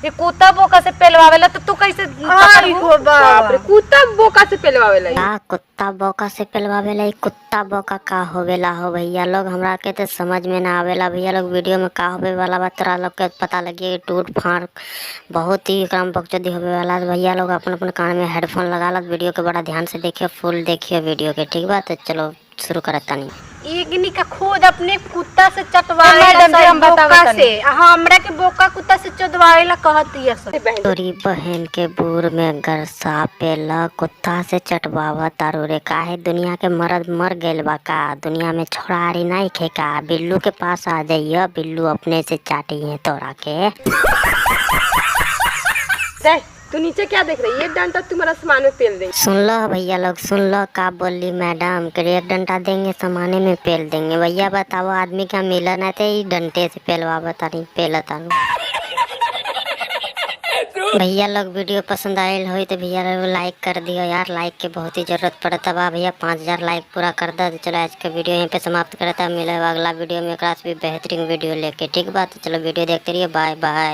ये कुत्ता बोका से पेलवावेला तो तू कैसे आई हो बाप रे, कुत्ता बोका से पेलवावेला। का कुत्ता बोका से पेलवावेला? कुत्ता बोका का होवेला हो भैया लोग? हमरा के तो समझ में ना आवेला भैया लोग। वीडियो में का होवे वाला बा तोरा लोग के पता लगे टूट फाड़ बहुत ही काम बकचोदी होवे वाला। भैया लोग अपन अपन कान में हेडफोन लगा लो, वीडियो के बड़ा ध्यान से देखियो, फुल देखियो वीडियो के, ठीक बा? तो चलो शुरू करता नहीं। इग्नी का खुद अपने कुत्ता से चटवाए मैडम जी हम बोका बतावतनी। से हमरा के बोका कुत्ता से चटवाएला कहती है सब। तोरी बहन के बूर में गर सापेला कुत्ता से चटवावा तारू रे। काहे दुनिया के मर्द मर गइल बा का? दुनिया में छोड़ारी नहीं खे का? बिल्लू के पास आ जाइए, बिल्लू अपने से चाटी है तोरा के। तू नीचे क्या देख रही है? एक डंडा तुम्हारा सामान में पेल दे। सुन लो भैया लोग, सुन लो का बोली मैडम के। एक डंडा देंगे समाने में पेल देंगे। भैया बताओ आदमी का मिलन है तो डंडे से पेलवा बता नहीं पेलता नहीं। भैया लोग वीडियो पसंद आयल हो तो भैया लोग लाइक कर दियो यार, लाइक के बहुत ही जरूरत पड़ता बा भैया। 5000 लाइक पूरा कर दो। तो चलो आज का वीडियो यहीं पे समाप्त करता है। मिले अगला वीडियो में एक भी बेहतरीन वीडियो लेके, ठीक बात? चलो वीडियो देखते रहिए, बाय बाय।